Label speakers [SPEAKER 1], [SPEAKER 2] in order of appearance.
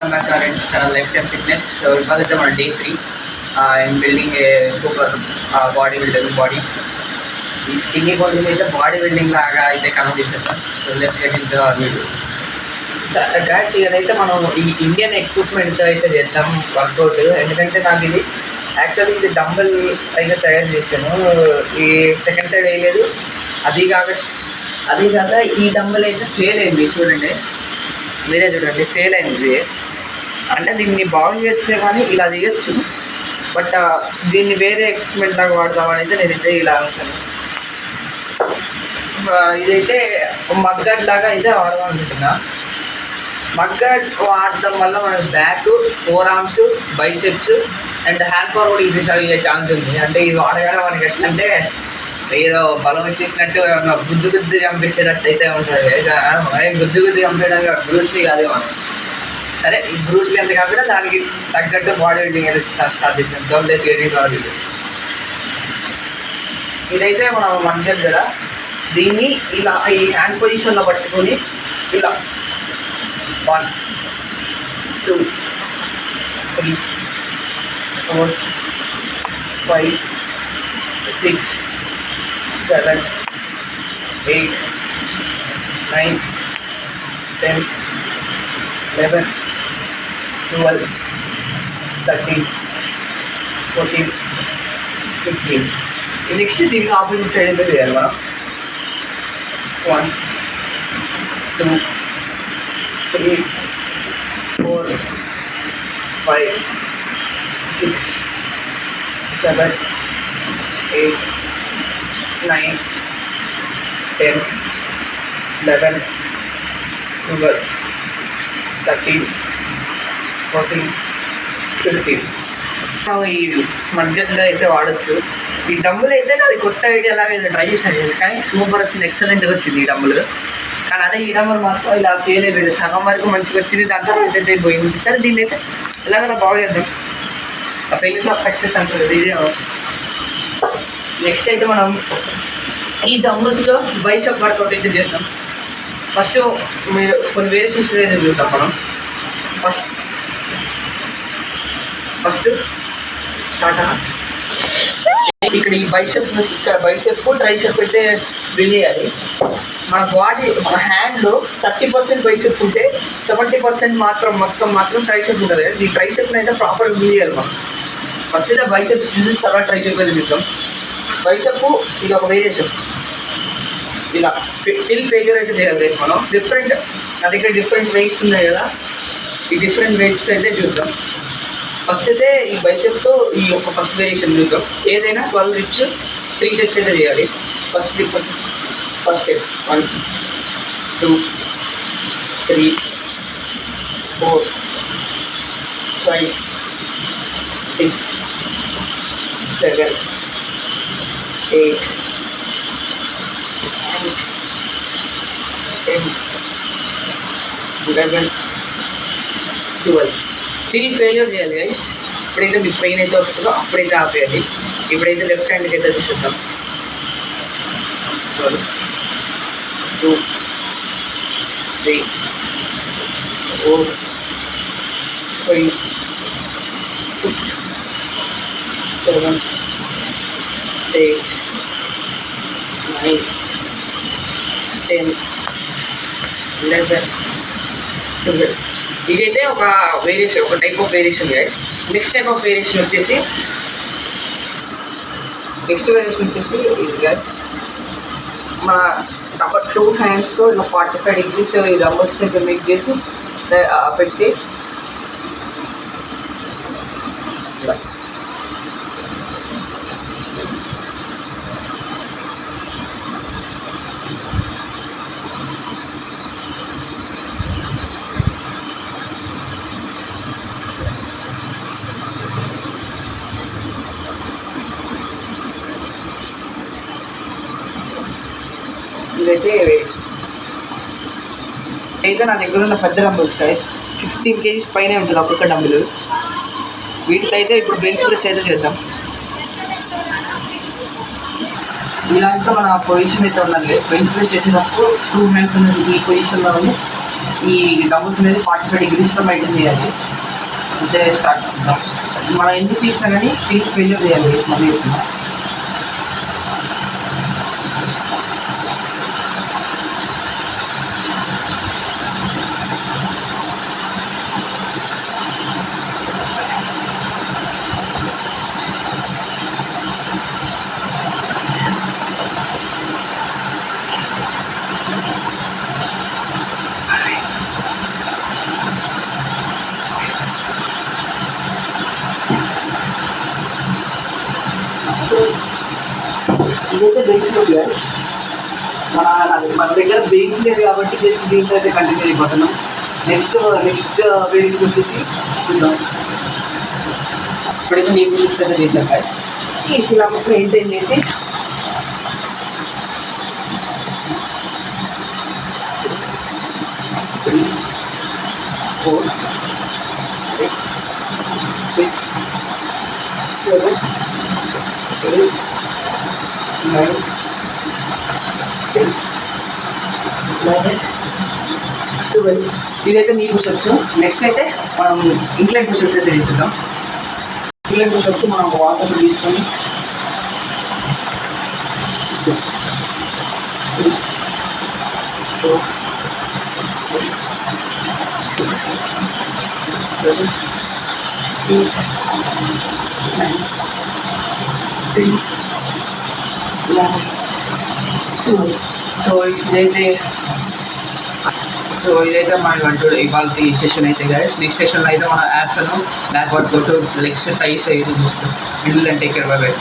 [SPEAKER 1] My current lifetime fitness. So it was on day 3. I'm building a super bodybuilding body. ఈ skinny body అయితే body building లాగా అయితే connect చేసేద్దాం. So let's get in the video. Guys ఇదైతే మనం ఈ Indian ఎక్విప్మెంట్తో అయితే చేద్దాం వర్కౌట్. ఎందుకంటే నాకు ఇది యాక్చువల్లీ ఇది డంబల్ అయితే తయారు చేశాను. ఈ సెకండ్ సైడ్ వేయలేదు. అది కాక ఈ డంబల్ అయితే ఫెయిల్ అయింది. చూడండి, మీరే చూడండి, ఫెయిల్ అయింది. అంటే దీన్ని బాగు చేయొచ్చులే కానీ ఇలా చేయొచ్చు. బట్ దీన్ని వేరే ఎక్విప్మెంట్ లాగా వాడదామని అయితే నేనైతే ఇలా ఉంచాను. ఇదైతే మగ్గడ్ లాగా అయితే వాడదామనుకుంటున్నా. మగ్గడ్ వాడడం వల్ల మన back, four arms, biceps and hand power కూడా ఇంక్రీజ్ అయ్యే ఛాన్స్ ఉంది. అంటే ఇది వాడగానే మనకి ఎట్లంటే ఏదో బలం ఎక్కించినట్టు గుద్దు చంపేసేటట్టు అయితే ఉంటుంది. గుద్దు చంపేయడానికి బ్రూస్లీ కాదే మనం. సరే, ఈ బ్రూస్లీ అంత కాకుండా దానికి తగ్గట్టు బాడీ బిల్డింగ్ అయితే స్టార్ట్ చేసాం. W H body building. ఇదైతే మనం మగ్గడ్ కదా, దీన్ని ఇలా ఈ హ్యాండ్ పొజిషన్లో పట్టుకొని ఇలా 1 2 3 4 5 6 7 8 9 10 11 12 13 14 15. నెక్స్ట్ దీనికి ఆపోజిట్ సైడ్ అయితే చేయాలి మనం. 1 2 3 4 5 6 7 8 9 10 11 12 13 14 15. ఈ మధ్యలో అయితే వాడచ్చు. ఈ డబ్బులు అయితే నాది కొత్త ఐడియా లాగా అయితే ట్రై చేశాను, కానీ సూపర్ వచ్చింది, ఎక్సలెంట్గా వచ్చింది ఈ డబ్బులు. కానీ అదే ఈ డబ్బులు మాత్రం ఇలా ఫెయిల్ అయిపోయింది. సగం వరకు మంచిగా వచ్చింది, దాంట్లో అయితే పోయింది. సరే, దీన్ని అయితే ఎలాగైనా బాగా చేద్దాం. ఆ ఫెయిల్యూర్స్ ఆఫ్ సక్సెస్ అంటుంది ఇదే. నెక్స్ట్ అయితే మనం ఈ డంబుల్స్లో బైసెప్ వర్కౌట్ అయితే చేద్దాం. ఫస్ట్ మీరు కొన్ని వేరియేషన్స్ అయితే చూద్దాం మనం. First start. ఇక్కడ ఈ బైసెప్ ఇక్కడ బైసెప్ ట్రైసెప్ అయితే బిల్డ్ చేయాలి. మన బాడీ, మన హ్యాండ్లో 30% బైసెప్ ఉంటే 70% మాత్రం ట్రైసెప్ ఉంటుంది. ఈ ట్రైసెప్ని అయితే ప్రాపర్గా బిల్డ్ చేయాలి మనం. ఫస్ట్ అయితే బైసెప్ చూసి తర్వాత ట్రైసెప్ అయితే చూద్దాం. బైసెప్ ఇది ఒక వేరియేషన్. ఇలా టిల్ ఫెయిల్యూర్ అయితే చేయాలి మనం. నా దగ్గర డిఫరెంట్ వెయిట్స్ ఉన్నాయి కదా, ఈ డిఫరెంట్ వెయిట్స్ అయితే చూద్దాం. ఫస్ట్ అయితే ఈ బైసెప్తో ఈ యొక్క ఫస్ట్ వేరియేషన్ చూద్దాం. ఏదైనా 12 reps 3 sets అయితే చేయాలి. First set 1 2 3 4 5 6 7 8 9 10 11 12. దీన్ని ఫెయిల్యూర్ చేయాలి గైస్. ఎప్పుడైతే మీకు పెయిన్ అయితే వస్తుందో అప్పుడైతే ఆపేయాలి. ఇప్పుడైతే లెఫ్ట్ హ్యాండ్కి అయితే చూసుకుందాం. 1 2 3 4 5 6 7 8 9 10 11 12. ఇదైతే ఒక వేరియేషన్, ఒక type of variation guys. Next variation వచ్చేసి ఇది గైస్. మన అప్పుడు 2 handsతో ఇలా 45 degrees ఈ డంబల్స్ అయితే మేక్ చేసి పెట్టి ఇదైతే వేరియేషన్. అయితే నా దగ్గర ఉన్న పెద్ద డంబుల్స్ గైస్ 15 kgs పైనే ఉంటుంది ఒక్కొక్క డంబులు. వీటితో అయితే ఇప్పుడు బెంచ్ ప్రెస్ అయితే చేద్దాం. ఇలాంటి మన పొజిషన్ అయితే ఉండాలి. బెంచ్ ప్రెస్ చేసేటప్పుడు 2 hands అనేది ఈ పొజిషన్లో ఉంది. ఈ డబుల్స్ అనేది 45 degreesలో మెయింటైన్ చేయాలి. అంతే స్టార్ట్ చేద్దాం. మనం ఎందుకు తీసినా కానీ ఫెయిల్యూర్ చేయాలి మళ్ళీ చెప్తున్నా. ఇదైతే బెంచ్ ప్రెస్ గైస్. మన దగ్గర బెంచ్ లేదు కాబట్టి జస్ట్ దీంట్లో అయితే కంటిన్యూ అయిపోతున్నాం. నెక్స్ట్ వేరియేషన్ వచ్చేసి చూద్దాం. ఇప్పుడైతే నీ పుషప్స్ అయితే చేద్దాం గైస్. తీసి ఇలా మెయింటైన్ చేసి 3, 4, 8, 6, 7, 8, 9, 10, 11, 12. ఇదైతే నీ పుషప్స్. నెక్స్ట్ అయితే మనం ఇంక్లైన్ పుషప్స్ అయితే చేసేద్దాం. ఇంక్లైన్ పుషప్స్ మనం వాట్సాప్ తీసుకొని 2, 3, 4, 5, 6, 7, 8, 9, 10, 11, 12. సో ఇదైతే మన ఇవాళ సెషన్ అయితే గైస్. నెక్స్ట్ సెషన్లో అయితే మన యాప్స్ బ్యాక్వర్డ్ కొట్టు లెగ్స్ టైస్ అయితే చూసుకుంటాం. Middle and take care. By by.